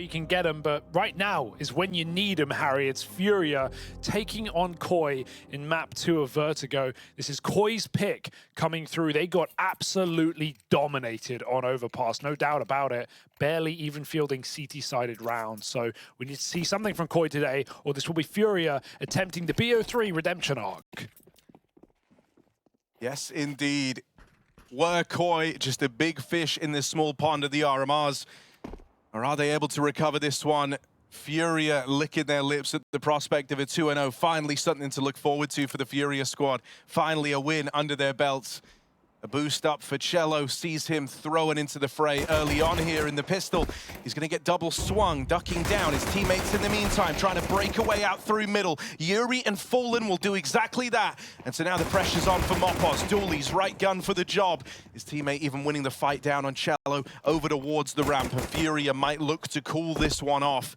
you can get them, but right now is when you need them, Harry. It's Furia taking on Koi in map 2 of Vertigo. This is Koi's pick coming through. They got absolutely dominated on Overpass, no doubt about it. Barely even fielding CT-sided rounds. So we need to see something from Koi today, or this will be Furia attempting the BO3 redemption arc. Yes, indeed. Were Koi just a big fish in this small pond of the RMRs? Or are they able to recover this one? Furia licking their lips at the prospect of a 2-0. Finally something to look forward to for the Furia squad. Finally a win under their belts. A boost up for Cello, sees him throwing into the fray early on here in the pistol. He's going to get double swung, ducking down. His teammates in the meantime trying to break away out through middle. Yuri and Fallen will do exactly that. And so now the pressure's on for Mopos. Dooley's right gun for the job. His teammate even winning the fight down on Cello over towards the ramp. And Furia might look to cool this one off.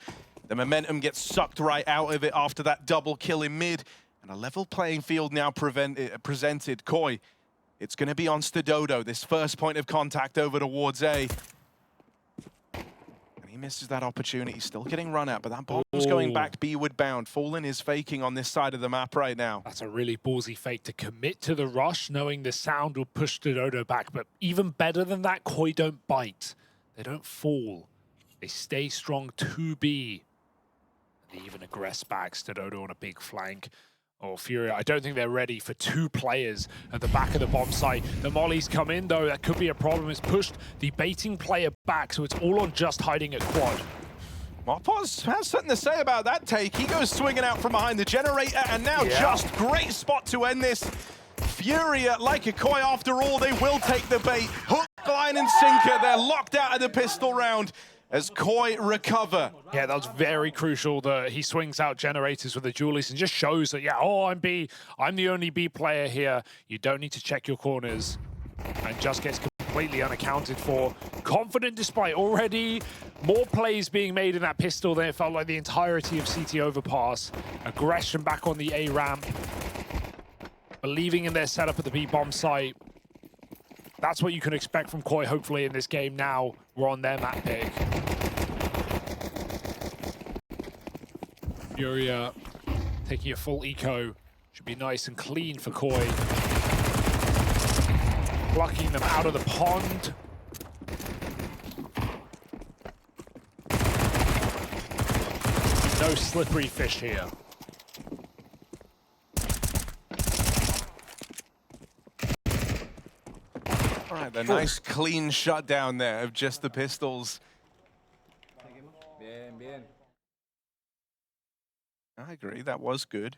The momentum gets sucked right out of it after that double kill in mid. And a level playing field now presented. Koi, it's going to be on Stododo, this first point of contact over towards A. And he misses that opportunity, still getting run at, but that bomb's going back B-ward bound. Fallen is faking on this side of the map right now. That's a really ballsy fake to commit to the rush, knowing the sound will push Stododo back. But even better than that, Koi don't bite. They don't fall. They stay strong to B. They even aggress back, Stododo on a big flank. Oh, Furia, I don't think they're ready for 2 players at the back of the bomb site. The mollies come in, though. That could be a problem. It's pushed the baiting player back, so it's all on just hiding at quad. Mopos has something to say about that take. He goes swinging out from behind the generator, and now just great spot to end this. Furia, like a Koi after all, they will take the bait. Hook, line, and sinker. They're locked out of the pistol round as Koi recover. Yeah, that was very crucial that he swings out generators with the duelies and just shows that, yeah, oh, I'm B. I'm the only B player here. You don't need to check your corners. And just gets completely unaccounted for. Confident despite already more plays being made in that pistol than it felt like the entirety of CT Overpass. Aggression back on the A ramp. Believing in their setup at the B bomb site. That's what you can expect from Koi, hopefully, in this game now. We're on their map pick. Furia taking a full eco. Should be nice and clean for Koi. Plucking them out of the pond. No slippery fish here. All right, the nice clean shutdown there of just the pistols. I agree, that was good.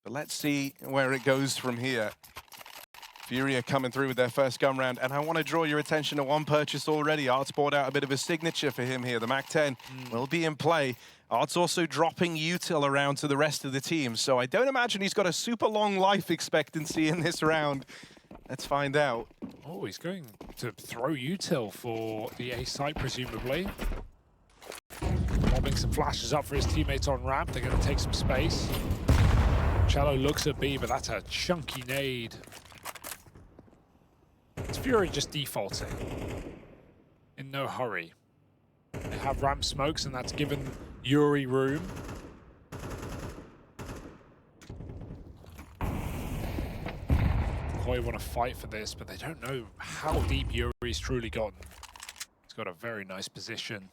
But let's see where it goes from here. Furia coming through with their first gun round, and I want to draw your attention to one purchase already. Art's brought out a bit of a signature for him here. The MAC-10 will be in play. Art's also dropping util around to the rest of the team, so I don't imagine he's got a super long life expectancy in this round. Let's find out. Oh, he's going to throw util for the A site, presumably. Mobbing some flashes up for his teammates on ramp. They're going to take some space. Cello looks at B, but that's a chunky nade. It's Fury just defaulting. In no hurry. They have ramp smokes, and that's given Yuri room. Koi want to fight for this, but they don't know how deep Yuri's truly gotten. He's got a very nice position.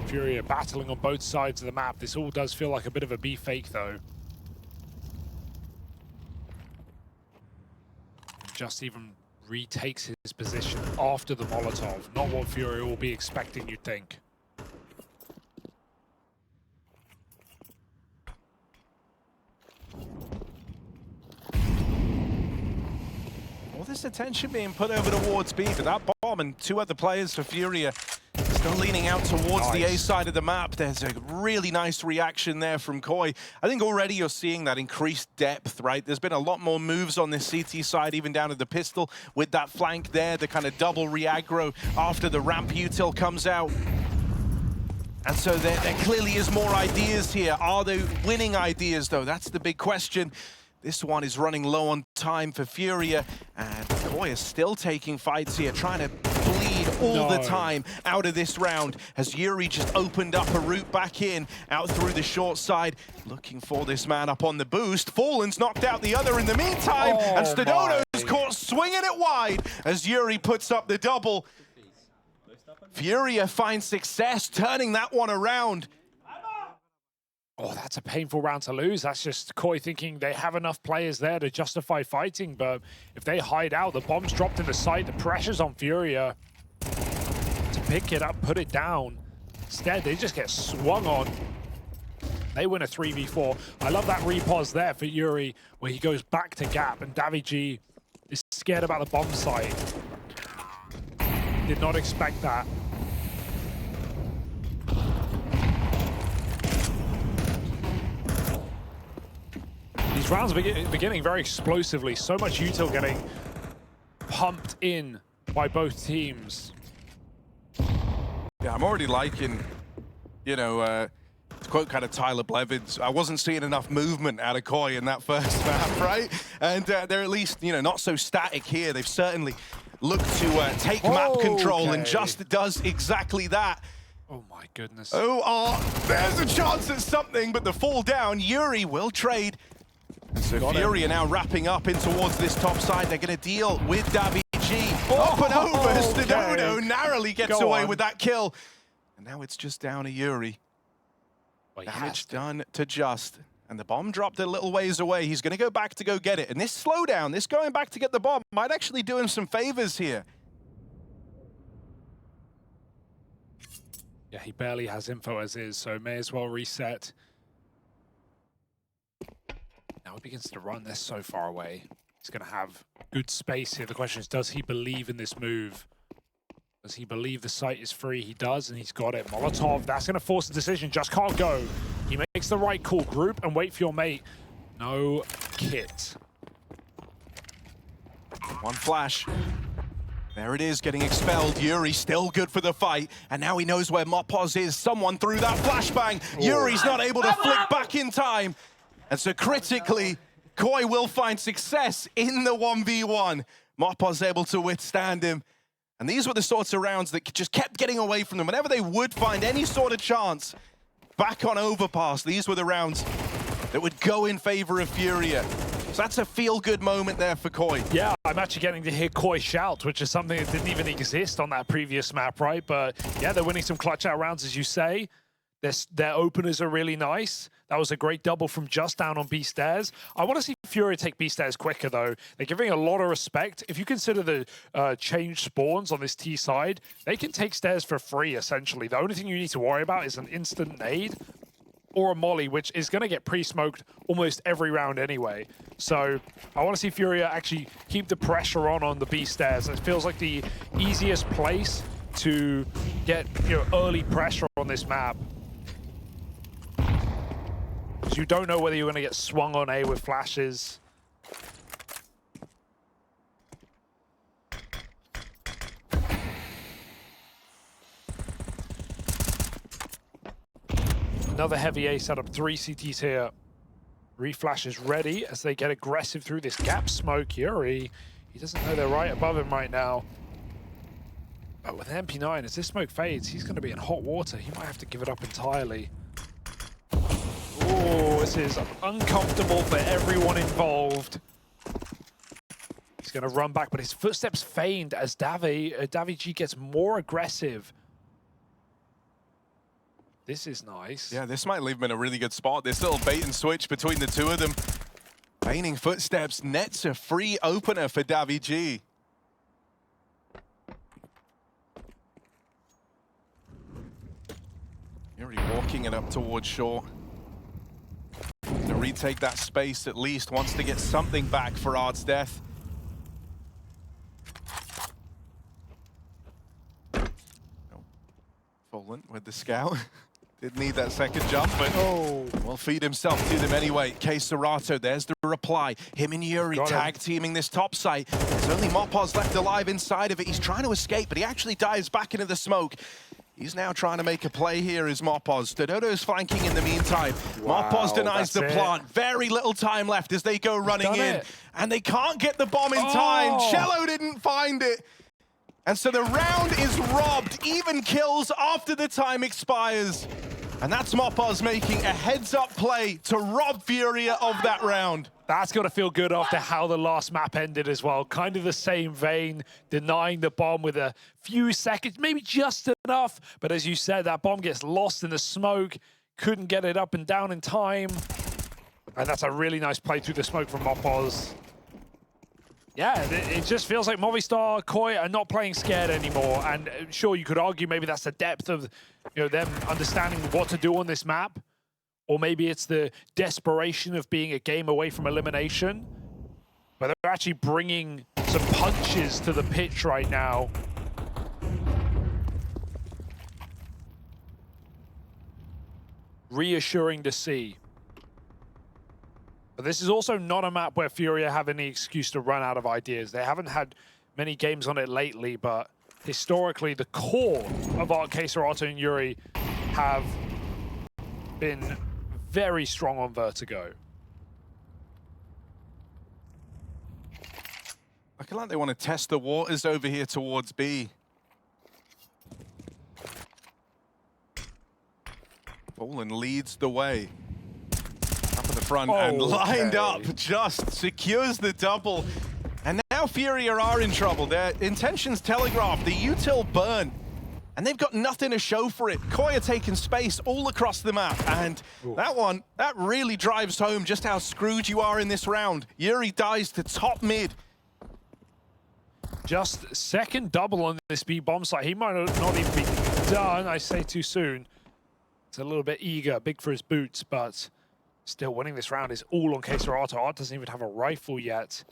Furia battling on both sides of the map. This all does feel like a bit of a B fake, though. Just even retakes his position after the Molotov. Not what Furia will be expecting, you'd think. All this attention being put over towards B, but that bomb and 2 other players for Furia still leaning out towards the A side of the map. There's a really nice reaction there from Koi. I think already you're seeing that increased depth, right? There's been a lot more moves on this CT side, even down to the pistol with that flank there, the kind of double re-aggro after the ramp util comes out. And so there clearly is more ideas here. Are they winning ideas, though? That's the big question. This one is running low on time for Furia, and Koi is still taking fights here, trying to bleed all the time out of this round, as Yuri just opened up a route back in, out through the short side, looking for this man up on the boost. Fallen's knocked out the other in the meantime, and Stododo's caught swinging it wide as Yuri puts up the double. Furia finds success turning that one around. Oh, that's a painful round to lose. That's just Koi thinking they have enough players there to justify fighting, but if they hide out, the bomb's dropped in the site, the pressure's on Furia to pick it up, put it down. Instead, they just get swung on. They win a 3v4. I love that repause there for Yuri, where he goes back to gap, and daviG is scared about the bomb site. Did not expect that. These rounds are beginning very explosively. So much util getting pumped in by both teams. Yeah, I'm already liking, you know, to quote kind of Tyler Blevins, I wasn't seeing enough movement out of Koi in that first map, right? And they're at least, you know, not so static here. They've certainly looked to take map control, and just does exactly that. Oh my goodness. There's a chance at something, but the fall down, Yuri will trade. So Furia now wrapping up in towards this top side. They're going to deal with daviG. Up and over, Stododo narrowly gets away with that kill. And now it's just down to Yuri. Damage done to Just. And the bomb dropped a little ways away. He's going to go back to go get it. And this slowdown, this going back to get the bomb, might actually do him some favors here. Yeah, he barely has info as is, so may as well reset. Now he begins to run. They're so far away. He's going to have good space here. The question is, does he believe in this move? Does he believe the site is free? He does, and he's got it. Molotov, that's going to force a decision. Just can't go. He makes the right call. Group and wait for your mate. No kit. One flash. There it is, getting expelled. Yuri still good for the fight, and now he knows where Mopoz is. Someone threw that flashbang. Yuri's not able to flick back in time. And so critically, Koi will find success in the 1v1. Mopoz able to withstand him. And these were the sorts of rounds that just kept getting away from them. Whenever they would find any sort of chance back on overpass, these were the rounds that would go in favor of Furia. So that's a feel-good moment there for Koi. Yeah, I'm actually getting to hear Koi shout, which is something that didn't even exist on that previous map, right? But yeah, they're winning some clutch out rounds, as you say. Their openers are really nice. That was a great double from Just down on B stairs. I want to see Furia take B stairs quicker, though. They're giving a lot of respect. If you consider the change spawns on this T side, they can take stairs for free, essentially. The only thing you need to worry about is an instant nade or a molly, which is going to get pre-smoked almost every round anyway. So I want to see Furia actually keep the pressure on the B stairs. It feels like the easiest place to get, you know, early pressure on this map. Because you don't know whether you're going to get swung on A with flashes. Another heavy A setup, 3 CTs here. Reflash is ready as they get aggressive through this gap smoke. Yuri, he doesn't know they're right above him right now. But with MP9, as this smoke fades, he's going to be in hot water. He might have to give it up entirely. Oh, this is uncomfortable for everyone involved. He's going to run back, but his footsteps feigned as daviG gets more aggressive. This is nice. Yeah, this might leave him in a really good spot. This little bait and switch between the two of them. Feigning footsteps nets a free opener for daviG. Yuri walking it up towards short. To retake that space at least, wants to get something back for Ard's death. Fallen with the scout. Didn't need that second jump, but will feed himself to them anyway. K Serato, there's the reply. Him and Yuri tag teaming this top site. There's only Mopoz left alive inside of it. He's trying to escape, but he actually dives back into the smoke. He's now trying to make a play here as Mopoz. Stododo's flanking in the meantime. Wow, Mopoz denies the plant. Very little time left as they go running in. And they can't get the bomb in time. Cello didn't find it. And so the round is robbed, even kills after the time expires. And that's Mopaz making a heads-up play to rob Furia of that round. That's got to feel good after how the last map ended as well. Kind of the same vein, denying the bomb with a few seconds, maybe just enough. But as you said, that bomb gets lost in the smoke. Couldn't get it up and down in time. And that's a really nice play through the smoke from Mopaz. Yeah, it just feels like Movistar, Koi are not playing scared anymore. And sure, you could argue maybe that's the depth of them understanding what to do on this map. Or maybe it's the desperation of being a game away from elimination. But they're actually bringing some punches to the pitch right now. Reassuring to see. But this is also not a map where Furia have any excuse to run out of ideas. They haven't had many games on it lately, but historically, the core of Arcaserato and Yuri have been very strong on Vertigo. Looking like they want to test the waters over here towards B. Fallen leads the way. Up at the front and lined up, just secures the double. And now Furia are in trouble. Their intentions telegraphed, the util burn. And they've got nothing to show for it. Koi are taking space all across the map. And that really drives home just how screwed you are in this round. Yuri dies to top mid. Just second double on this B bomb site. He might not even be done. I say too soon. It's a little bit eager, big for his boots, but still winning this round is all on Caserato. Art doesn't even have a rifle yet.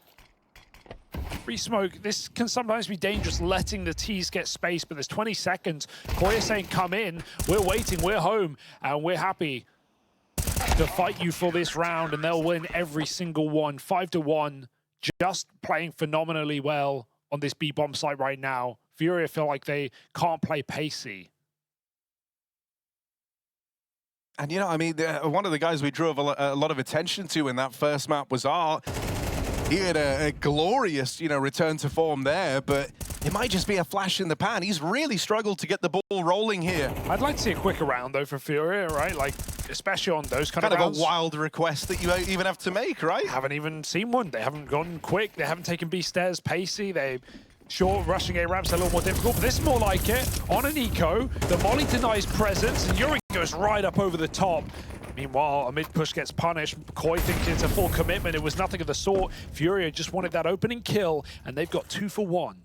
Free smoke, this can sometimes be dangerous, letting the T's get space, but there's 20 seconds. Koi is saying, come in, we're waiting, we're home, and we're happy to fight you for this round, and they'll win every single one. 5-1, just playing phenomenally well on this B bomb site right now. Furia feel like they can't play pacey. And I mean, one of the guys we drew a lot of attention to in that first map was Art. He had a glorious, return to form there, but it might just be a flash in the pan. He's really struggled to get the ball rolling here. I'd like to see a quicker round, though, for Furia, right? Like, especially on those kind of rounds. A wild request that you even have to make, right? Haven't even seen one. They haven't gone quick. They haven't taken B stairs pacey. Sure, rushing A ramps a little more difficult, but this is more like it. On an eco, the molly denies presence, and Yuri goes right up over the top. Meanwhile, a mid-push gets punished. Koi thinks it's a full commitment. It was nothing of the sort. Furia just wanted that opening kill, and they've got 2 for 1.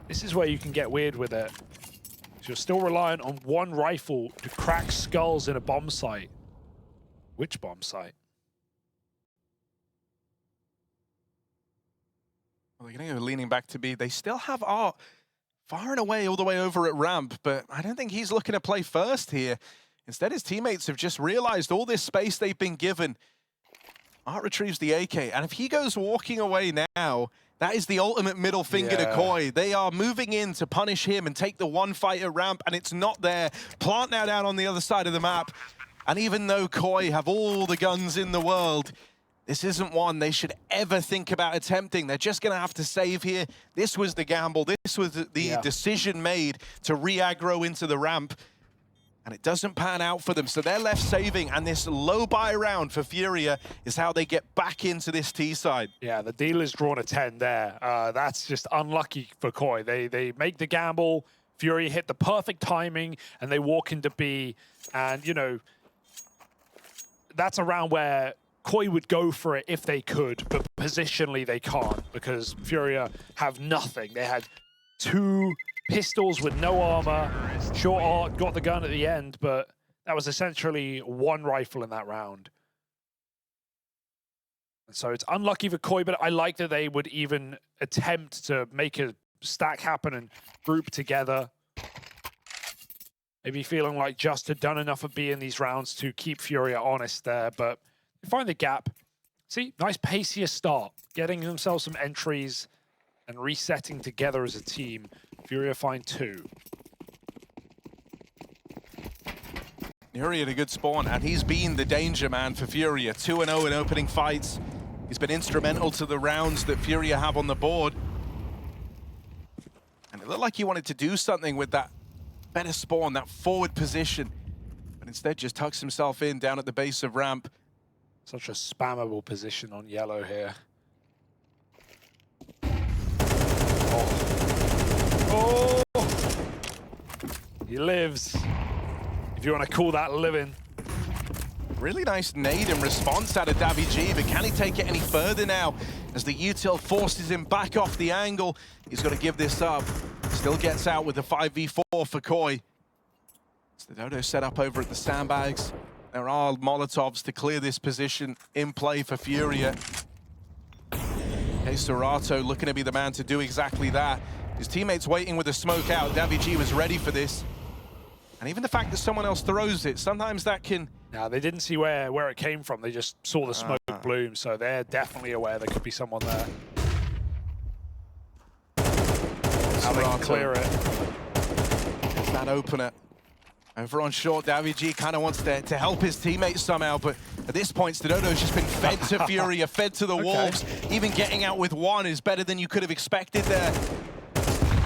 This is where you can get weird with it. You're still reliant on one rifle to crack skulls in a bomb site. Which bomb site? Well, they're going to go leaning back to B. They still have Art far and away, all the way over at ramp, but I don't think he's looking to play first here. Instead, his teammates have just realized all this space they've been given. Art retrieves the AK, and if he goes walking away now, that is the ultimate middle finger to Koi. They are moving in to punish him and take the one fight at ramp, and it's not there. Plant now down on the other side of the map. And even though Koi have all the guns in the world, this isn't one they should ever think about attempting. They're just going to have to save here. This was the gamble. This was the decision made to re-aggro into the ramp. And it doesn't pan out for them, so they're left saving, and this low buy round for Furia is how they get back into this T side. Yeah, the dealer's drawn a 10 there. That's just unlucky for Koi. They make the gamble, Furia hit the perfect timing, and they walk into B, and, that's a round where Koi would go for it if they could, but positionally they can't, because Furia have nothing. They had 2 pistols with no armor. Sure, Art got the gun at the end, but that was essentially 1 rifle in that round. And so it's unlucky for Koi, but I like that they would even attempt to make a stack happen and group together. Maybe feeling like just had done enough of B in these rounds to keep Furia honest there, but they find the gap. See, nice pacier start, getting themselves some entries and resetting together as a team. Furia find 2. Yuri had a good spawn, and he's been the danger man for Furia. 2-0 in opening fights. He's been instrumental to the rounds that Furia have on the board. looked like he wanted to do something with that better spawn, that forward position, but instead just tucks himself in down at the base of ramp. Such a spammable position on yellow here. Oh! He lives. If you want to call that living. Really nice nade in response out of Davig, but can he take it any further now? As the util forces him back off the angle, he's got to give this up. Still gets out with the 5v4 for Koi. It's the Dodo set up over at the sandbags. There are Molotovs to clear this position in play for Furia. Serato looking to be the man to do exactly that. His teammates waiting with the smoke out. Davig was ready for this. And even the fact that someone else throws it, sometimes that can... Now, they didn't see where it came from. They just saw the smoke bloom, so they're definitely aware there could be someone there. How they can clear it. It's that opener. Over on short, Davig kind of wants to help his teammates somehow, but at this point, Stadodo's just been fed to Furia, fed to the Wolves. Even getting out with one is better than you could have expected there.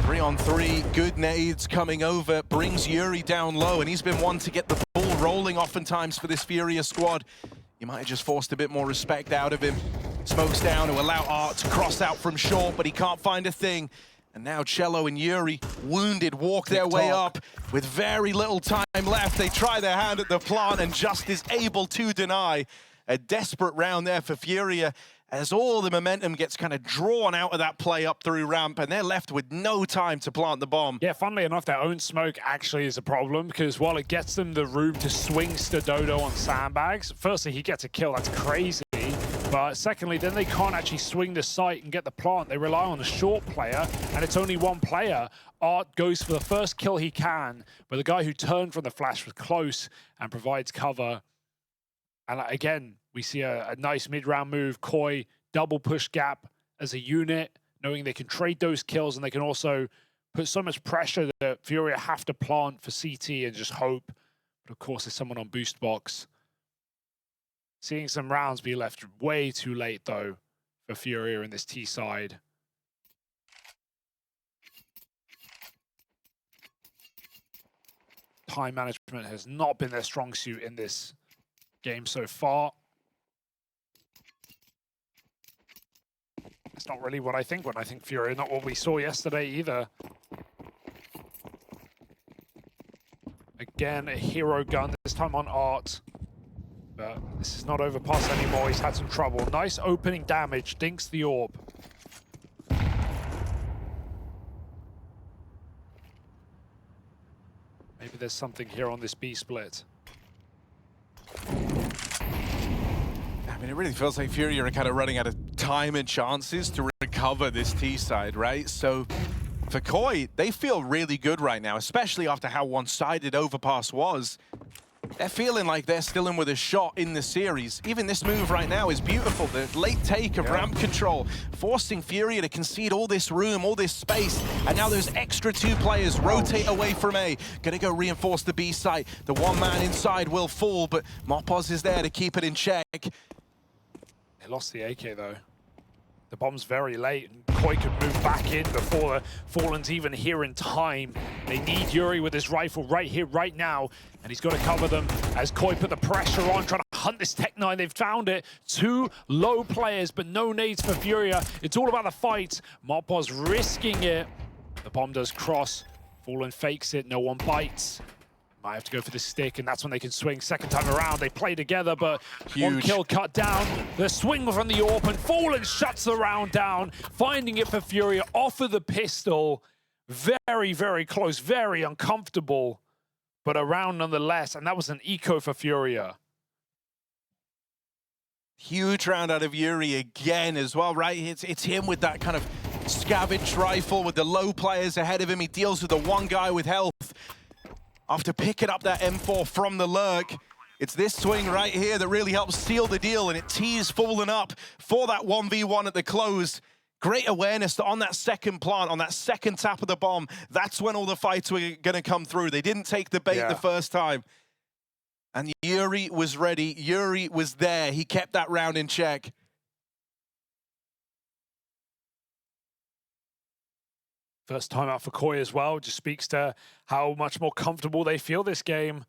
3-on-3, good nades coming over, brings Yuri down low, and he's been one to get the ball rolling oftentimes for this Furia squad. You might have just forced a bit more respect out of him. Smokes down to allow Art to cross out from short, but he can't find a thing. And now Cello and Yuri, wounded, walk their way up with very little time left. They try their hand at the plant and just is able to deny. A desperate round there for Furia as all the momentum gets kind of drawn out of that play up through ramp, and they're left with no time to plant the bomb. Yeah, funnily enough, their own smoke actually is a problem, because while it gets them the room to swing Stadodo on sandbags, firstly, he gets a kill, that's crazy. But secondly, then they can't actually swing the site and get the plant. They rely on a short player, and it's only one player. Art goes for the first kill he can, but the guy who turned from the flash was close and provides cover. And again, we see a nice mid-round move. Koi double push gap as a unit, knowing they can trade those kills, and they can also put so much pressure that Furia have to plant for CT and just hope. But of course, there's someone on boost box. Seeing some rounds be left way too late, though, for Furia in this T side. Time management has not been their strong suit in this game so far. It's not really what I think when I think Furia, not what we saw yesterday either. Again, a hero gun, this time on Art. But this is not overpass anymore. He's had some trouble. Nice opening damage. Dinks the orb. Maybe there's something here on this B split. I mean, it really feels like Furia are kind of running out of time and chances to recover this T side, right? So for Koi, they feel really good right now, especially after how one-sided overpass was. They're feeling like they're still in with a shot in the series. Even this move right now is beautiful. The late take of ramp control, forcing Furia to concede all this room, all this space. And now those extra two players rotate away from A. Gonna go reinforce the B site. The one man inside will fall, but Mopos is there to keep it in check. They lost the AK, though. The bomb's very late, and Koi could move back in before the Fallen's even here in time. They need Yuri with his rifle right here, right now, and he's got to cover them as Koi put the pressure on, trying to hunt this Tech-9. They've found it. Two low players, but no nades for Furia. It's all about the fight. Mopos risking it. The bomb does cross. Fallen fakes it. No one bites. Might have to go for the stick, and that's when they can swing. Second time around, they play together, but one kill cut down. The swing from the AWP, and Fallen shuts the round down, finding it for Furia off of the pistol. Very, very close, very uncomfortable, but a round nonetheless, and that was an eco for Furia. Huge round out of Yuri again as well, right? It's him with that kind of scavenge rifle with the low players ahead of him. He deals with the one guy with health. After picking up that M4 from the lurk, it's this swing right here that really helps seal the deal, and it tees Fallen up for that 1v1 at the close. Great awareness that on that second plant, on that second tap of the bomb, that's when all the fights were going to come through. They didn't take the bait the first time. And Yuri was ready. Yuri was there. He kept that round in check. First time out for Koi as well. Just speaks to how much more comfortable they feel this game.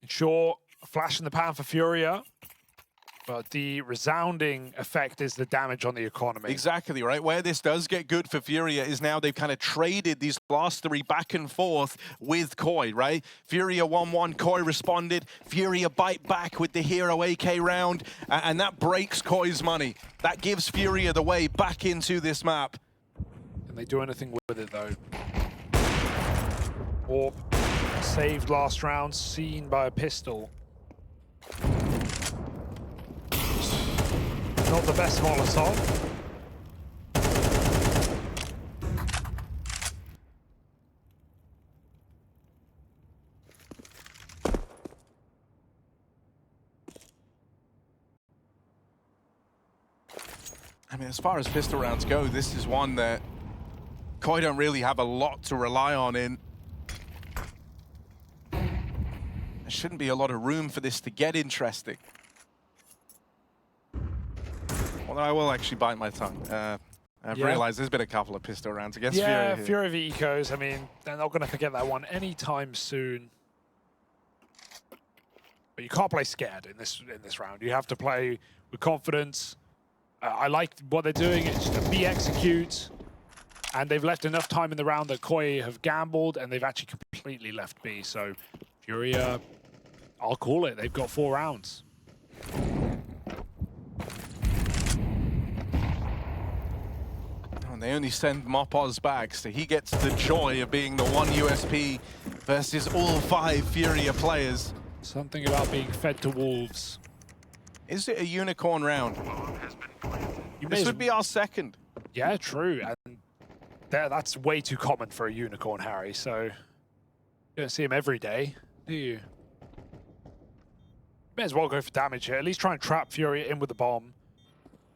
And sure, a flash in the pan for Furia. But the resounding effect is the damage on the economy. Exactly, right? Where this does get good for Furia is now they've kind of traded these last three back and forth with Koi, right? Furia 1-1, Koi responded. Furia bite back with the hero AK round, and that breaks Koi's money. That gives Furia the way back into this map. Can they do anything with it, though? Orb saved last round, seen by a pistol. Not the best Molotov. I mean, as far as pistol rounds go, this is one that Koi don't really have a lot to rely on in. There shouldn't be a lot of room for this to get interesting. Although I will actually bite my tongue. I've realized there's been a couple of pistol rounds against Furia. Yeah, Furia v Ecos. I mean, they're not going to forget that one anytime soon. But you can't play scared in this round. You have to play with confidence. I like what they're doing. It's just a B execute. And they've left enough time in the round that Koi have gambled, and they've actually completely left B. So Furia, I'll call it. They've got 4 rounds. And they only send Mopoz back, so he gets the joy of being the one USP versus all 5 Furia players. Something about being fed to wolves. Is it a unicorn round? This would be our second. Yeah, true. And that's way too common for a unicorn, Harry. So you don't see him every day, do you? May as well go for damage here. At least try and trap Furia in with the bomb.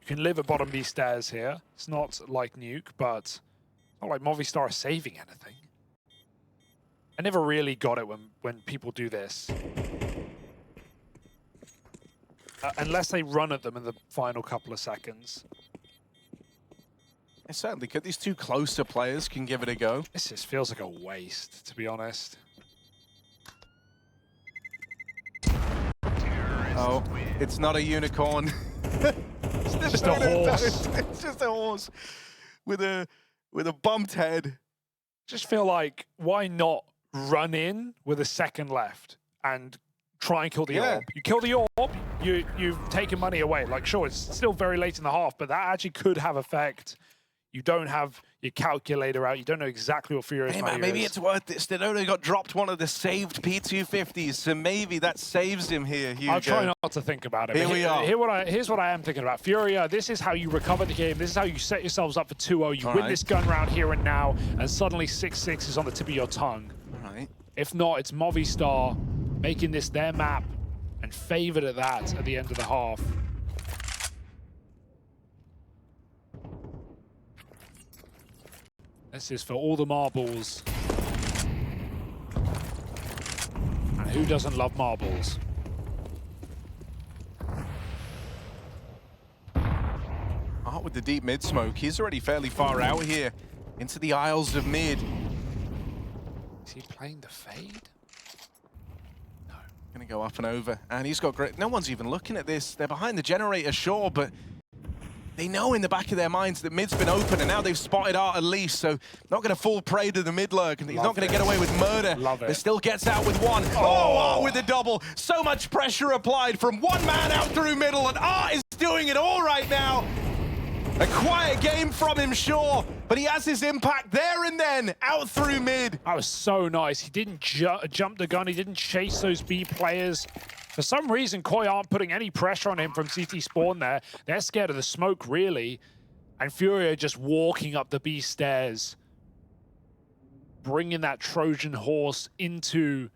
You can live at bottom B stairs here. It's not like Nuke, but it's not like Movistar is saving anything. I never really got it when people do this. Unless they run at them in the final couple of seconds. It certainly could. These 2 closer players can give it a go. This just feels like a waste, to be honest. Oh, it's not a unicorn. It's just a horse. It's just a horse with a bumped head. Just feel like, why not run in with a second left and try and kill the orb? You kill the orb, you've taken money away. Like, sure, it's still very late in the half, but that actually could have effect. You don't have your calculator out. You don't know exactly what Furia's money is. Maybe it's worth it. Still got dropped one of the saved P250s, so maybe that saves him here, Hugo. I'll try not to think about it. Here we are. Here's what I am thinking about. Furia, this is how you recover the game. This is how you set yourselves up for 2-0. You win this gun round here and now, and suddenly 6-6 is on the tip of your tongue. All right. If not, it's Movistar making this their map and favored at that at the end of the half. This is for all the marbles. And who doesn't love marbles? Art with the deep mid smoke. He's already fairly far out here into the Isles of Mid. Is he playing the fade? No. Gonna go up and over. And he's got great. No one's even looking at this. They're behind the generator, sure, but they know in the back of their minds that mid's been open, and now they've spotted Art at least, so not going to fall prey to the mid lurk, and he's not going to get away with murder. But still gets out with one. Oh, Art with the double. So much pressure applied from one man out through middle, and Art is doing it all right now. A quiet game from him, sure, but he has his impact there and then, out through mid. That was so nice. He didn't jump the gun. He didn't chase those B players. For some reason, Koi aren't putting any pressure on him from CT spawn there. They're scared of the smoke, really. And Furia just walking up the B stairs, bringing that Trojan horse into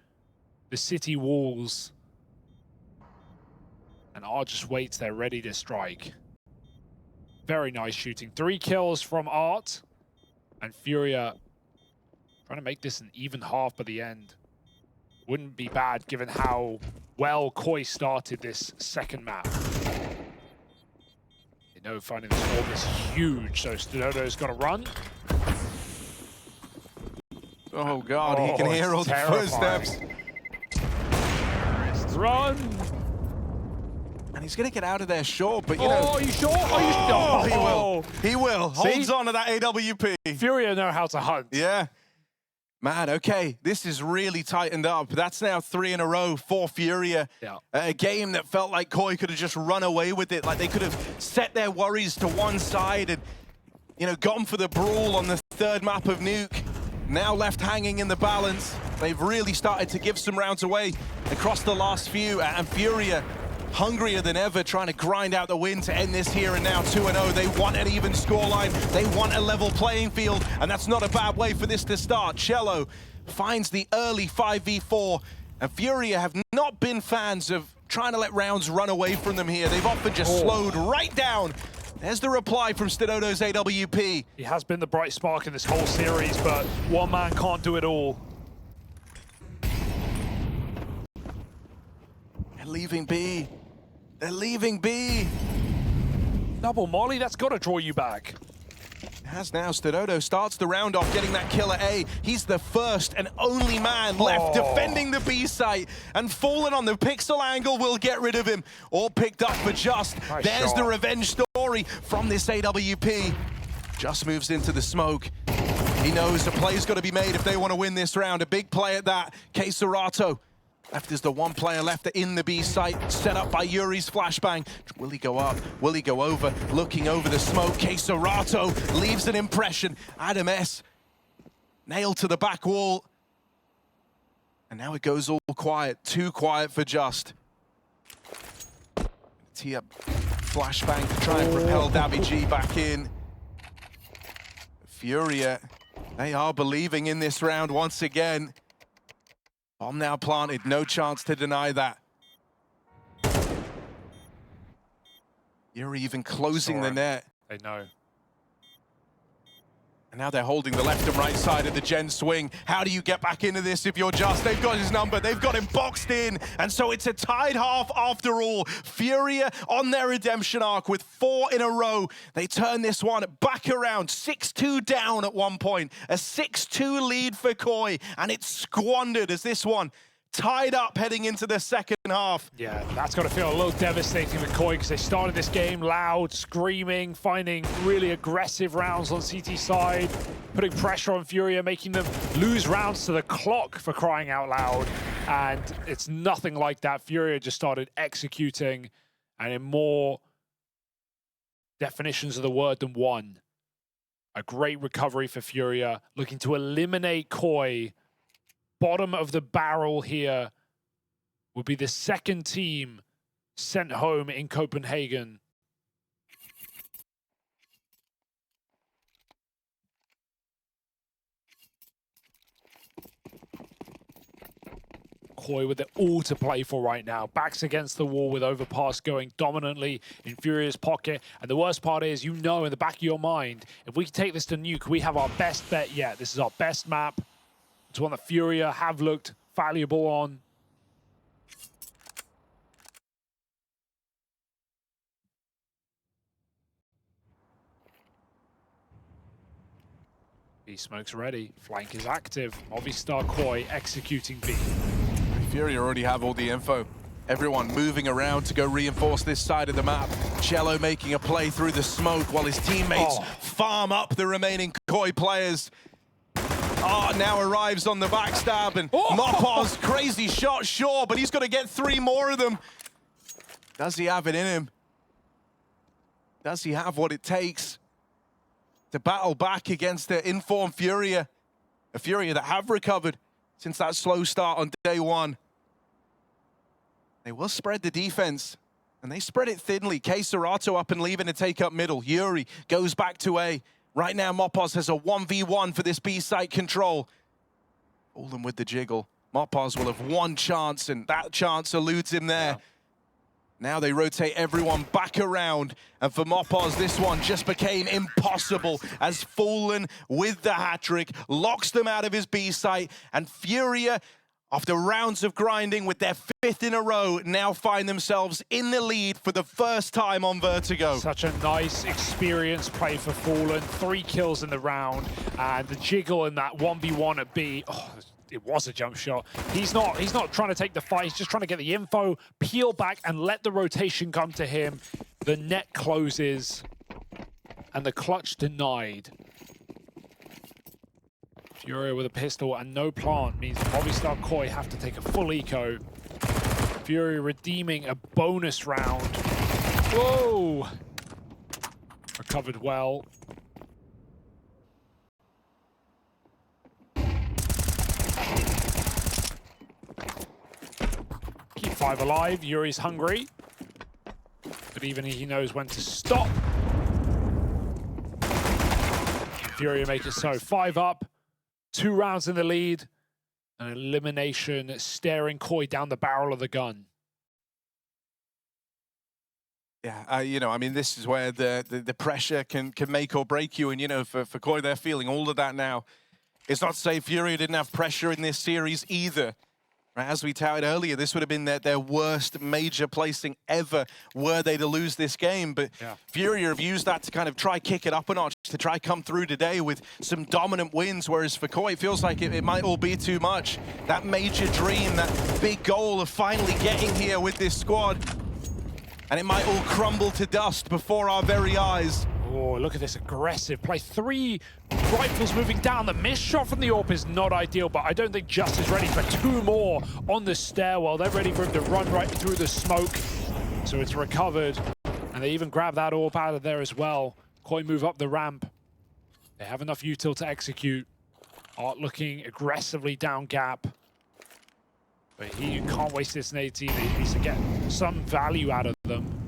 the city walls. And Art just waits there, ready to strike. Very nice shooting. 3 kills from Art. And Furia trying to make this an even half by the end. Wouldn't be bad given how well Koi started this second map. They know finding this orb is huge, so Stododo's got to run. Oh God, he can hear all the footsteps. Run! And he's gonna get out of there short, but you know. Oh, are you sure? Are you sure? Oh, he will. He will. See? Holds on to that AWP. Furia know how to hunt. Yeah. Man, okay, this is really tightened up. That's now 3 in a row for Furia. Yeah. A game that felt like Koi could have just run away with it. Like they could have set their worries to one side and, you know, gone for the brawl on the third map of Nuke. Now left hanging in the balance. They've really started to give some rounds away across the last few. And Furia, hungrier than ever, trying to grind out the win to end this here and now 2-0. They want an even scoreline. They want a level playing field, and that's not a bad way for this to start. Cello finds the early 5v4, and Furia have not been fans of trying to let rounds run away from them here. They've often just slowed right down. There's the reply from Stedodo's AWP. He has been the bright spark in this whole series, but one man can't do it all. They're leaving B. They're leaving B. Double molly, that's got to draw you back. As now Stedodo starts the round off getting that kill at A. He's the first and only man left defending the B site, and falling on the pixel angle will get rid of him. All picked up for Just. Nice There's shot. the revenge story from this AWP. Just moves into the smoke. He knows a play's got to be made if they want to win this round. A big play at that. K Serato. Left is the one player left in the B site, set up by Yuri's flashbang. Will he go up? Will he go over? Looking over the smoke, K Serato leaves an impression. Adam S nailed to the back wall. And now it goes all quiet, too quiet for Just. Tee up flashbang to try and propel Davi G back in. Furia, they are believing in this round once again. Bomb now planted, no chance to deny that. You're even closing the net. They know. And now they're holding the left and right side of the Gen swing. How do you get back into this if you're Just? They've got his number, they've got him boxed in. And so it's a tied half after all. Furia on their redemption arc with 4 in a row. They turn this one back around, 6-2 down at one point. A 6-2 lead for Koi, and it's squandered as this one tied up heading into the second half. Yeah, that's got to feel a little devastating for Koi because they started this game loud, screaming, finding really aggressive rounds on CT side, putting pressure on Furia, making them lose rounds to the clock for crying out loud. And it's nothing like that. Furia just started executing, and in more definitions of the word than one. A great recovery for Furia, looking to eliminate Koi. Bottom of the barrel here will be the second team sent home in Copenhagen. Koi with it all to play for right now. Backs against the wall with Overpass going dominantly in Furia's pocket. And the worst part is, you know in the back of your mind, if we take this to Nuke, we have our best bet yet. This is our best map. It's one that Furia have looked valuable on. B-smoke's ready. Flank is active. Movistar Koi executing B. Furia already have all the info. Everyone moving around to go reinforce this side of the map. Cello making a play through the smoke while his teammates farm up the remaining Koi players. Now arrives on the backstab, and Mopaz, crazy shot, sure, but he's got to get 3 more of them. Does he have it in him? Does he have what it takes to battle back against the informed Furia? A Furia that have recovered since that slow start on day 1. They will spread the defense, and they spread it thinly. K Serato up and leaving to take up middle. Yuri goes back to A. Right now, Mopaz has a 1v1 for this B site control. All them with the jiggle. Mopaz will have one chance, and that chance eludes him there. Yeah. Now they rotate everyone back around, and for Mopaz, this one just became impossible as Fallen with the hat-trick locks them out of his B site, and Furia after rounds of grinding with their 5th in a row, now find themselves in the lead for the first time on Vertigo. Such a nice experience play for Fallen. 3 kills in the round, and the jiggle in that 1v1 at B. Oh, it was a jump shot. He's not trying to take the fight. He's just trying to get the info, peel back, and let the rotation come to him. The net closes, and the clutch denied. Furia with a pistol and no plant means Movistar Koi have to take a full eco. Furia redeeming a bonus round. Whoa! Recovered well. Keep 5 alive. Yuri's hungry, but even he knows when to stop. Furia make it so. 5 up. 2 rounds in the lead, an elimination staring Koi down the barrel of the gun. Yeah, you know, I mean, this is where the pressure can make or break you. And, you know, for Koi, they're feeling all of that now. It's not to say Furia didn't have pressure in this series either. Right, as we touted earlier, this would have been their worst major placing ever were they to lose this game. But yeah, Furia have used that to kind of try kick it up a notch, to try come through today with some dominant wins, whereas for Koi, it feels like it might all be too much. That major dream, that big goal of finally getting here with this squad, and it might all crumble to dust before our very eyes. Oh, look at this aggressive play. 3 rifles moving down. The missed shot from the AWP is not ideal, but I don't think Just is ready for 2 more on the stairwell. They're ready for him to run right through the smoke. So it's recovered, and they even grab that AWP out of there as well. Koi move up the ramp. They have enough util to execute. Art looking aggressively down gap. But he can't waste this nade either. He needs to get some value out of them.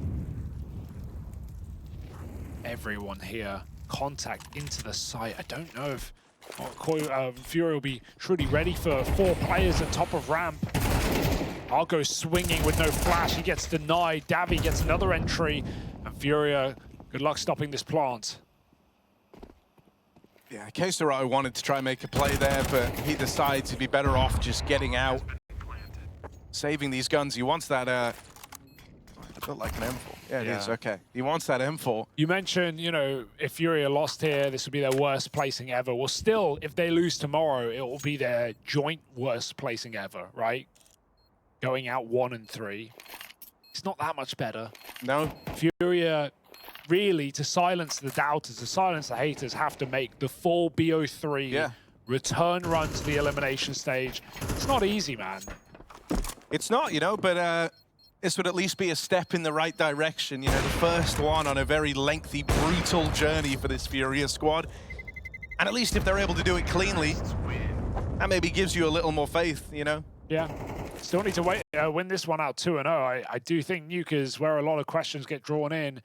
Everyone here, contact into the site. I don't know if Furia will be truly ready for 4 players at top of ramp. Argo swinging with no flash. He gets denied. Davi gets another entry. And Furia, good luck stopping this plant. Yeah, Kesaro wanted to try and make a play there, but he decides he'd be better off just getting out, saving these guns. He wants that, it looked like an M4. Yeah, it is, okay. He wants that M4. You mentioned, you know, if Furia lost here, this would be their worst placing ever. Well, still, if they lose tomorrow, it will be their joint worst placing ever, right? Going out 1 and 3. It's not that much better. No. Furia, really, to silence the doubters, to silence the haters, have to make the full BO3 return run to the elimination stage. It's not easy, man. It's not, you know, but this would at least be a step in the right direction. You know, the first one on a very lengthy, brutal journey for this Furia squad. And at least if they're able to do it cleanly, that maybe gives you a little more faith, you know? Yeah. Still need to win this one out 2-0. I do think Nuke is where a lot of questions get drawn in.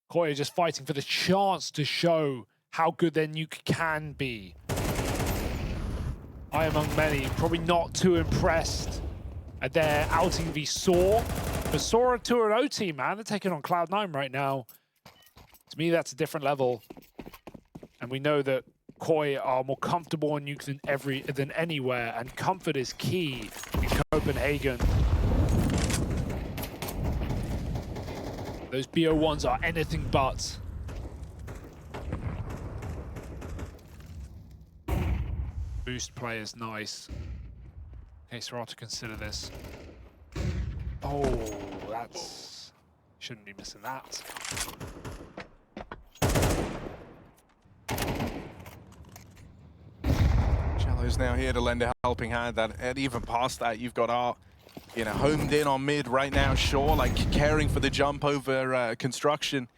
Koi are just fighting for the chance to show how good their Nuke can be. I, among many, probably not too impressed at their outing v Saw. But Saw are a 2-0 team, man. They're taking on Cloud9 right now. To me, that's a different level. And we know that Koi are more comfortable on Nuke than anywhere, and comfort is key in Copenhagen. Those BO1s are anything but. Boost play is nice. Kesaro to consider this. Oh, that's... Shouldn't be missing that. Shallows now here to lend a helping hand. And even past that, you've got Art, you know, homed in on mid right now. Sure, like caring for the jump over construction.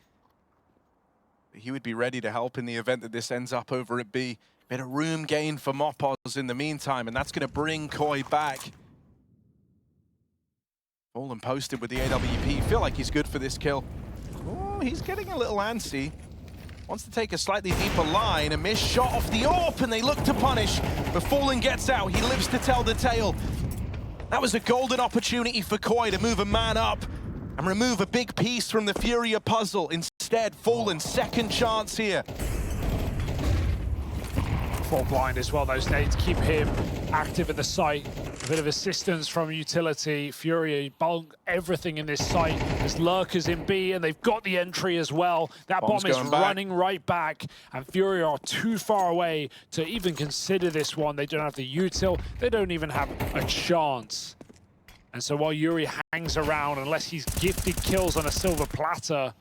He would be ready to help in the event that this ends up over at B. Bit of room gain for Mopos in the meantime, and that's going to bring Koi back. Fallen posted with the AWP. Feel like he's good for this kill. Oh, he's getting a little antsy. Wants to take a slightly deeper line. A missed shot off the AWP, and they look to punish. But Fallen gets out. He lives to tell the tale. That was a golden opportunity for Koi to move a man up and remove a big piece from the Furia puzzle. Instead, Fallen's second chance here. Full blind as well. Those nades keep him active at the site. A bit of assistance from utility. Furia bulk everything in this site. There's lurkers in B, and they've got the entry as well. That bomb is running right back, and Furia are too far away to even consider this one. They don't have the util. They don't even have a chance. And so while Yuri hangs around, unless he's gifted kills on a silver platter,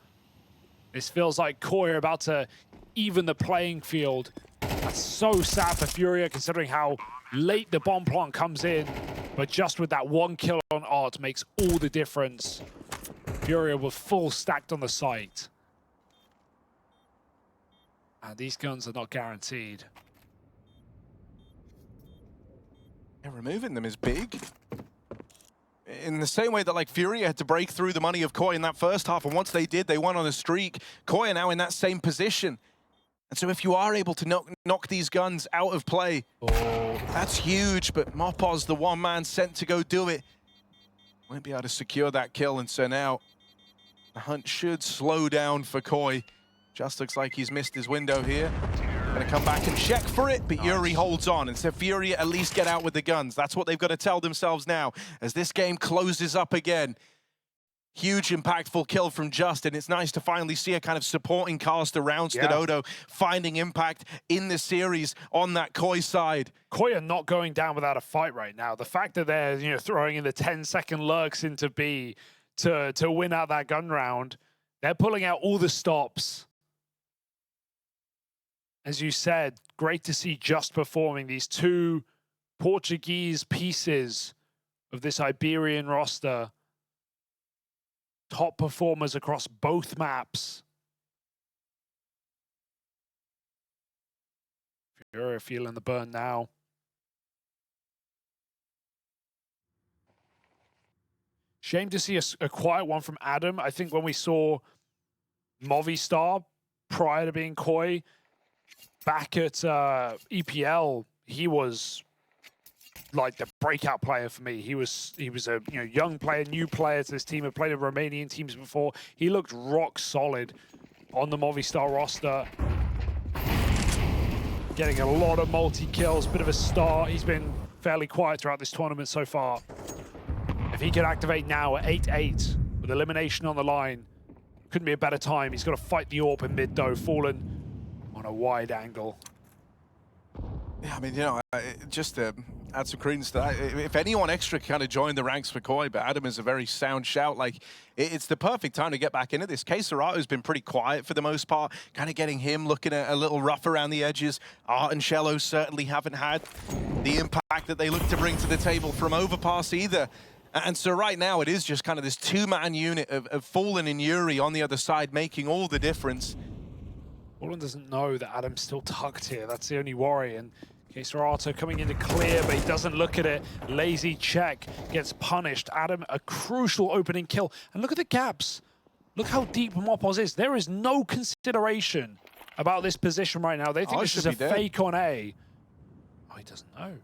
this feels like Koi are about to even the playing field. That's so sad for Furia, considering how late the bomb plant comes in. But just with that one kill on Art makes all the difference. Furia were full stacked on the site. And these guns are not guaranteed. Yeah, removing them is big. In the same way that like Furia had to break through the money of Koi in that first half, and once they did, they went on a streak. Koi are now in that same position. And so if you are able to knock these guns out of play, that's huge, but Mopos, the one man sent to go do it, won't be able to secure that kill, and so now the hunt should slow down for Koi. Just looks like he's missed his window here. Gonna come back and check for it, but Yuri holds on, and so Furia at least get out with the guns. That's what they've got to tell themselves now as this game closes up again. Huge impactful kill from Justin. It's nice to finally see a kind of supporting cast around Stododo finding impact in the series on that Koi side. Koi are not going down without a fight right now. The fact that they're throwing in the 10-second lurks into B to win out that gun round, they're pulling out all the stops. As you said, great to see Just performing these two Portuguese pieces of this Iberian roster. Top performers across both maps. Furia feeling the burn now. Shame to see a quiet one from Adam. I think when we saw Movistar prior to being Koi back at EPL, he was like the breakout player for me. He was a young player, new player to this team. Had played in Romanian teams before. He looked rock solid on the Movistar roster. Getting a lot of multi-kills, bit of a start. He's been fairly quiet throughout this tournament so far. If he could activate now at 8-8 with elimination on the line, couldn't be a better time. He's got to fight the AWP in mid though, fallen on a wide angle. Yeah, I mean, just to add some credence to that, if anyone extra kind of joined the ranks for Koi, but Adam is a very sound shout. Like, it's the perfect time to get back into this. K-Serato's been pretty quiet for the most part, kind of getting him looking a little rough around the edges. Art and Shello certainly haven't had the impact that they look to bring to the table from Overpass either. And so right now, it is just kind of this two-man unit of Fallen and Yuri on the other side making all the difference. Fallen doesn't know that Adam's still tucked here. That's the only worry. And K-Serato coming into clear, but he doesn't look at it. Lazy check, gets punished. Adam, a crucial opening kill. And look at the gaps. Look how deep Mopos is. There is no consideration about this position right now. They think this is a fake on A. Oh, he doesn't know.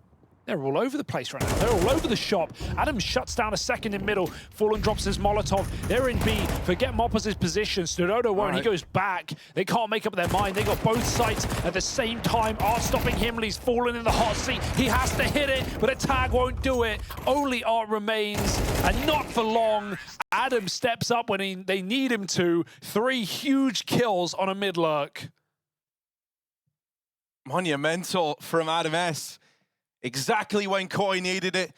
They're all over the place right now. They're all over the shop. Adam shuts down a second in middle. Fallen drops his Molotov. They're in B. Forget Mopos' position. Stododo won't. He goes back. They can't make up their mind. They got both sites at the same time. Art stopping him. He's fallen in the hot seat. He has to hit it, but a tag won't do it. Only Art remains, and not for long. Adam steps up when they need him to. 3 huge kills on a mid-lurk. Monumental from Adam S. Exactly when Koi needed it.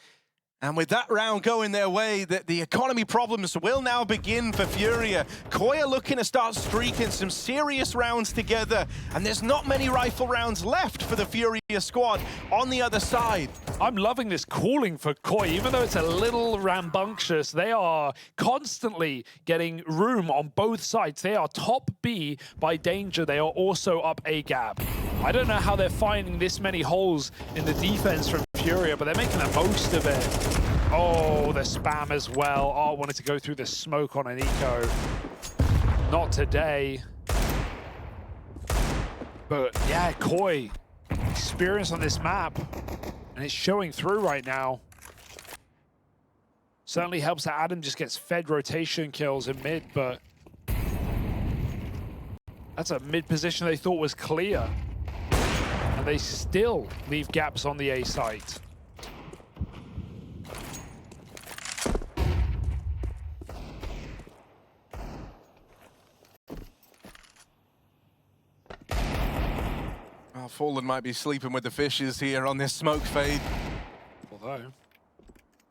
And with that round going their way, the economy problems will now begin for Furia. Koi are looking to start streaking some serious rounds together, and there's not many rifle rounds left for the Furia squad on the other side. I'm loving this calling for Koi, even though it's a little rambunctious. They are constantly getting room on both sides. They are top B by danger. They are also up A gap. I don't know how they're finding this many holes in the defense from Furia, but they're making the most of it. Oh, the spam as well. Art wanted to go through the smoke on an eco. Not today. But yeah, Koi, experience on this map, and it's showing through right now. Certainly helps that Adam just gets fed rotation kills in mid, but that's a mid position they thought was clear. And they still leave gaps on the A site. Well, Fallen might be sleeping with the fishes here on this smoke fade. Although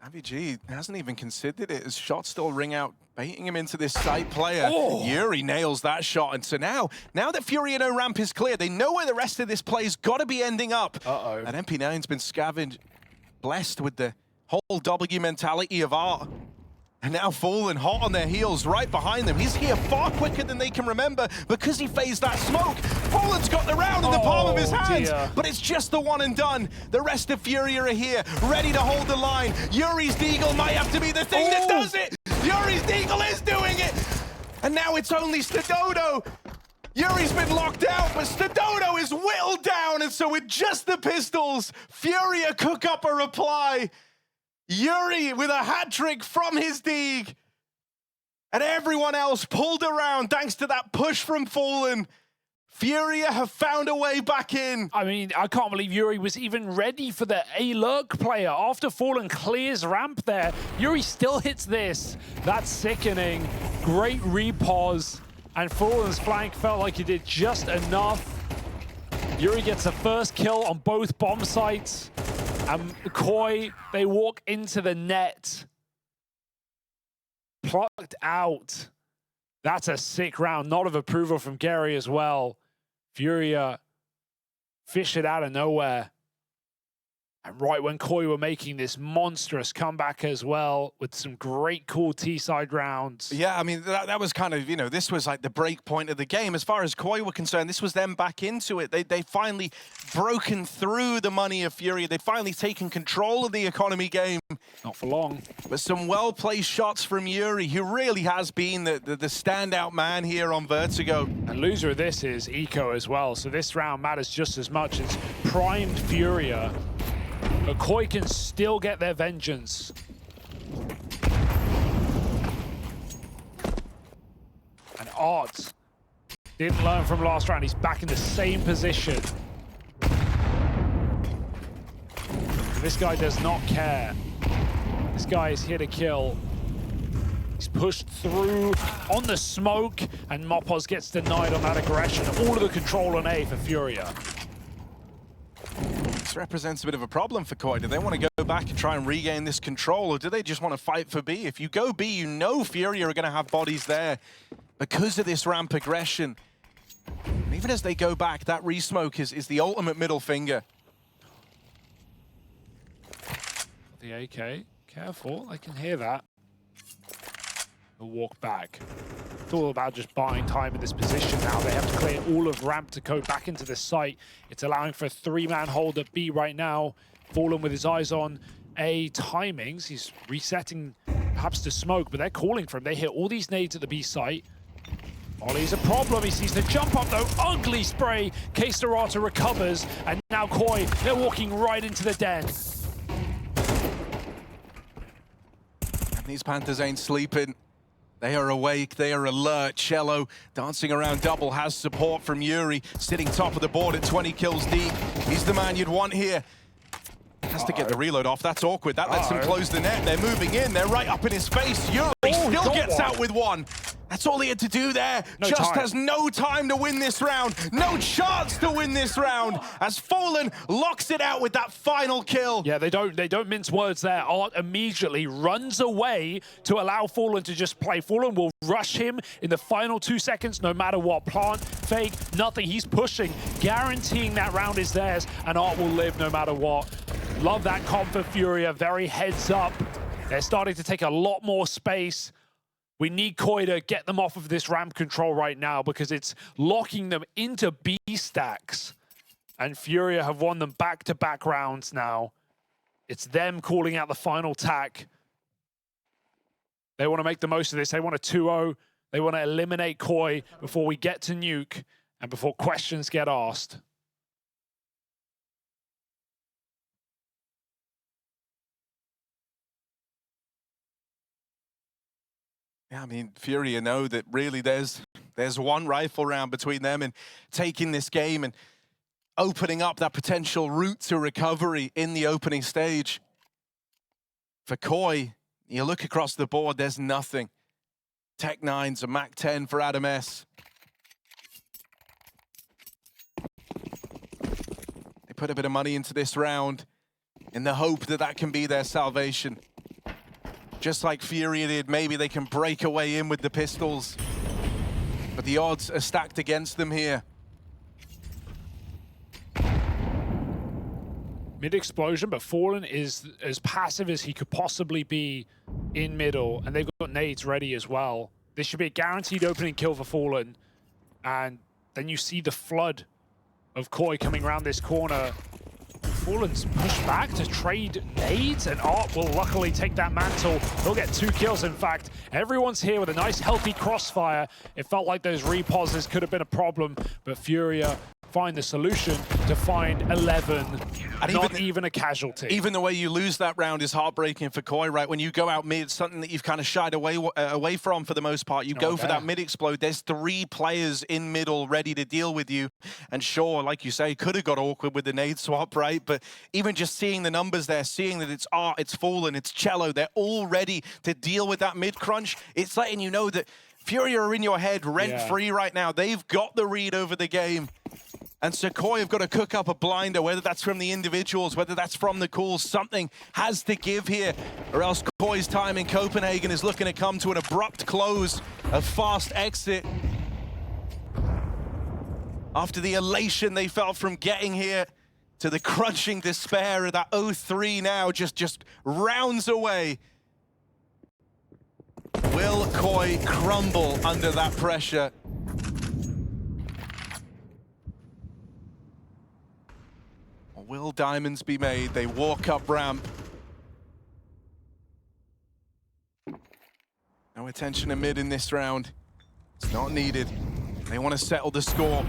AVG hasn't even considered it. His shots still ring out, baiting him into this site player. Oh. Yuri nails that shot. And so now that Furia no ramp is clear, they know where the rest of this play's got to be ending up. Uh-oh. And MP9's been scavenged, blessed with the whole W mentality of art. And now Fallen hot on their heels, right behind them. He's here far quicker than they can remember because he phased that smoke. Fallen's got the round in the palm of his hand, but it's just the one and done. The rest of Furia are here, ready to hold the line. Yuri's Deagle might have to be the thing that does it. Yuri's Deagle is doing it. And now it's only Stadodo. Yuri's been locked out, but Stadodo is whittled down. And so with just the pistols, Furia cook up a reply. Yuri with a hat trick from his Deag. And everyone else pulled around thanks to that push from Fallen. Furia have found a way back in. I mean, I can't believe Yuri was even ready for the A-Lurk player. After Fallen clears ramp there, Yuri still hits this. That's sickening. Great repause. And Fallen's flank felt like he did just enough. Yuri gets the first kill on both bomb sites. And Koi, they walk into the net. Plucked out. That's a sick round. Nod of approval from Gary as well. Furia fish it out of nowhere. And right when Koi were making this monstrous comeback as well, with some great cool T-side rounds. Yeah, I mean, that was kind of, you know, this was like the break point of the game. As far as Koi were concerned, this was them back into it. They finally broken through the money of Furia. They'd finally taken control of the economy game. Not for long. But some well-placed shots from Yuri, who really has been the standout man here on Vertigo. And loser of this is Eco as well. So this round matters just as much. It's primed Furia. But Koi can still get their vengeance. And Art didn't learn from last round. He's back in the same position. This guy does not care. This guy is here to kill. He's pushed through on the smoke, and Mopos gets denied on that aggression. All of the control on A for Furia. This represents a bit of a problem for Koi. Do they want to go back and try and regain this control, or do they just want to fight for B? If you go B, you know Furia are going to have bodies there because of this ramp aggression. And even as they go back, that re-smoke is the ultimate middle finger. The AK, careful, I can hear that. He'll walk back. It's all about just buying time in this position now. They have to clear all of ramp to go back into the site. It's allowing for a three-man hold at B right now. Fallen with his eyes on A timings. He's resetting perhaps to smoke, but they're calling for him. They hit all these nades at the B site. Ollie's a problem. He sees the jump up though. Ugly spray. K-Starata recovers, and now Koi, they're walking right into the den. And these Panthers ain't sleeping. They are awake, they are alert. Cello dancing around double, has support from Yuri, sitting top of the board at 20 kills deep. He's the man you'd want here. Has to get the reload off, that's awkward. That lets him close the net. They're moving in, they're right up in his face. Yuri still gets out with one. That's all he had to do there. Just has no time to win this round. No chance to win this round as Fallen locks it out with that final kill. Yeah, they don't mince words there. Art immediately runs away to allow Fallen to just play. Fallen will rush him in the final 2 seconds no matter what. Plant, fake, nothing. He's pushing, guaranteeing that round is theirs, and Art will live no matter what. Love that comp for Furia, very heads up. They're starting to take a lot more space. We need Koi to get them off of this ramp control right now because it's locking them into B stacks. And Furia have won them back-to-back rounds now. It's them calling out the final tack. They want to make the most of this. They want a 2-0. They want to eliminate Koi before we get to nuke and before questions get asked. Yeah, I mean, Furia know that really there's one rifle round between them and taking this game and opening up that potential route to recovery in the opening stage. For Koi, you look across the board, there's nothing. Tech 9's a Mac 10 for Adam S. put a bit of money into this round in the hope that that can be their salvation. Just like Furia did, maybe they can break away in with the pistols. But the odds are stacked against them here. Mid-explosion, but Fallen is as passive as he could possibly be in middle, and they've got nades ready as well. This should be a guaranteed opening kill for Fallen. And then you see the flood of Koi coming around this corner. Fallen's pushed back to trade nades, and Art will luckily take that mantle. He'll get 2 kills, in fact. Everyone's here with a nice, healthy crossfire. It felt like those repauses could have been a problem, but Furia find the solution to find 11, and not even a casualty. Even the way you lose that round is heartbreaking for Koi, right? When you go out mid, something that you've kind of shied away from for the most part. You go for that mid-explode. There's 3 players in middle ready to deal with you. And sure, like you say, could have got awkward with the nade swap, right? But even just seeing the numbers there, seeing that it's Art, it's Fallen, it's Cello, they're all ready to deal with that mid-crunch. It's letting you know that Furia are in your head rent-free right now. They've got the read over the game. And so Koi have got to cook up a blinder, whether that's from the individuals, whether that's from the calls. Something has to give here, or else Koi's time in Copenhagen is looking to come to an abrupt close, a fast exit. After the elation they felt from getting here, to the crunching despair of that 0-3 now just rounds away. Will Koi crumble under that pressure? Will diamonds be made? They walk up ramp. No attention to mid in this round. It's not needed. They want to settle the score.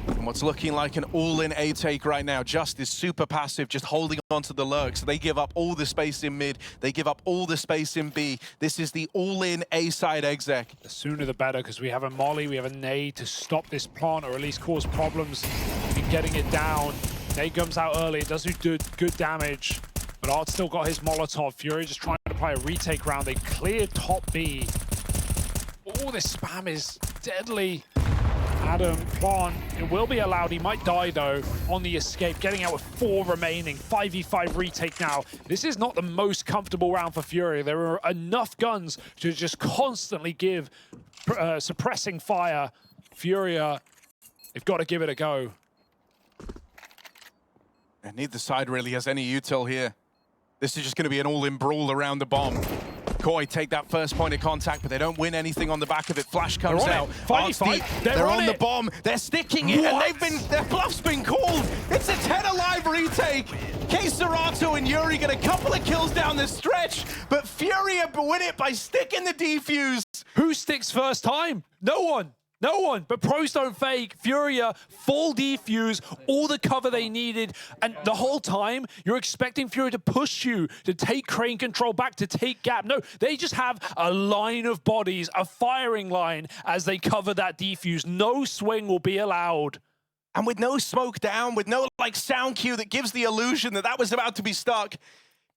And what's looking like an all-in A take right now. Just is super passive, just holding on to the lurk. So they give up all the space in mid. They give up all the space in B. This is the all-in A-side exec. The sooner the better, because we have a molly, we have a nade to stop this plant, or at least cause problems in getting it down. Nade comes out early, it does do good damage, but Art's still got his Molotov. Fury just trying to play a retake round. They cleared top B. Oh, this spam is deadly. Adam, plant, it will be allowed. He might die, though, on the escape. Getting out with 4 remaining. 5v5 retake now. This is not the most comfortable round for Fury. There are enough guns to just constantly give suppressing fire. Furia, they've got to give it a go. And neither side really has any util here. This is just going to be an all-in brawl around the bomb. Koi take that first point of contact, but they don't win anything on the back of it. Flash comes out. They're on the bomb. They're sticking it, and their bluff's been called. It's a 10 alive retake. Serato and Yuri get a couple of kills down the stretch, but Furia win it by sticking the defuse. Who sticks first time? No one. No one, but pros don't fake. Furia, full defuse, all the cover they needed, and the whole time, you're expecting Furia to push you, to take crane control back, to take gap. No, they just have a line of bodies, a firing line, as they cover that defuse. No swing will be allowed. And with no smoke down, with no sound cue that gives the illusion that that was about to be stuck,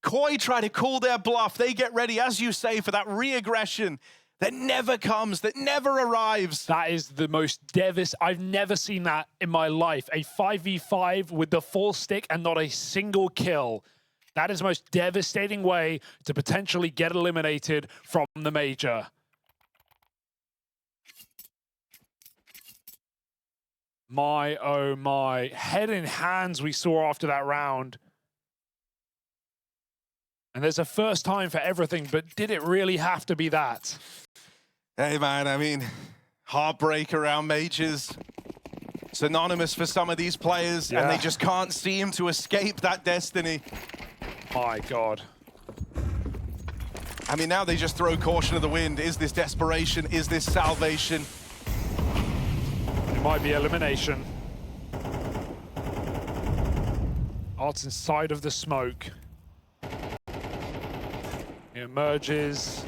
Koi try to call their bluff. They get ready, as you say, for that re-aggression that never comes, that never arrives. That is the most devastating. I've never seen that in my life. A 5v5 with the full stick and not a single kill. That is the most devastating way to potentially get eliminated from the major. My, oh my. Head in hands we saw after that round. And there's a first time for everything, but did it really have to be that? Hey man, I mean, heartbreak around majors. Synonymous for some of these players, and they just can't seem to escape that destiny. My God. I mean, now they just throw caution to the wind. Is this desperation? Is this salvation? It might be elimination. Art's inside of the smoke. He emerges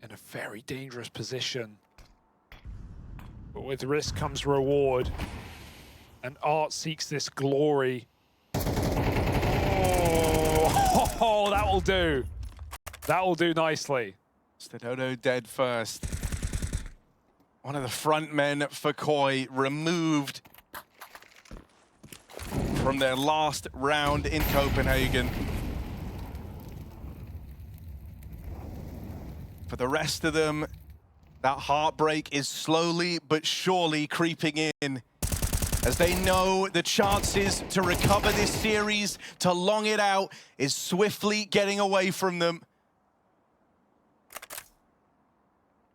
in a very dangerous position. But with risk comes reward. And Art seeks this glory. Oh, that will do. That will do nicely. Stadodo dead first. One of the front men for Koi removed. from their last round in Copenhagen. For the rest of them, that heartbreak is slowly but surely creeping in, as they know the chances to recover this series, to long it out, is swiftly getting away from them.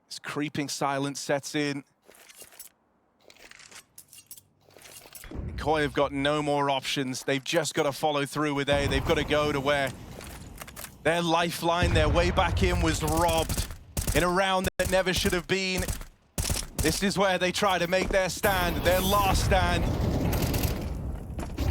This creeping silence sets in. Koi have got no more options. They've just got to follow through with A. They've got to go to where their lifeline, their way back in, was robbed in a round that never should have been. This is where they try to make their stand, their last stand.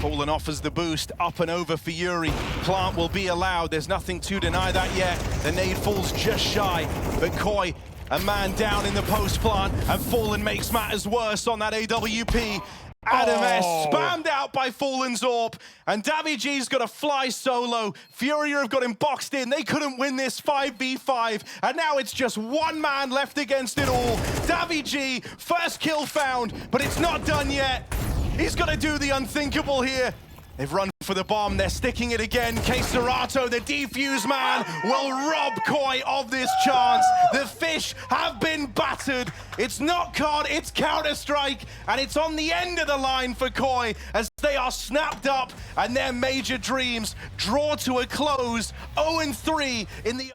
Fallen offers the boost, up and over for Yuri. Plant will be allowed, there's nothing to deny that yet. The nade falls just shy, but Koi, a man down in the post plant, and Fallen makes matters worse on that AWP. Adam S spammed out by Fallen's AWP, and Davy-G's got to fly solo. Furia have got him boxed in. They couldn't win this 5v5, and now it's just one man left against it all. Davy-G, first kill found, but it's not done yet. He's got to do the unthinkable here. They've run for the bomb, they're sticking it again. Serato, the defuse man, will rob Koi of this chance. The fish have been battered. It's not COD, it's Counter-Strike, and it's on the end of the line for Koi as they are snapped up and their major dreams draw to a close. 0-3 in the...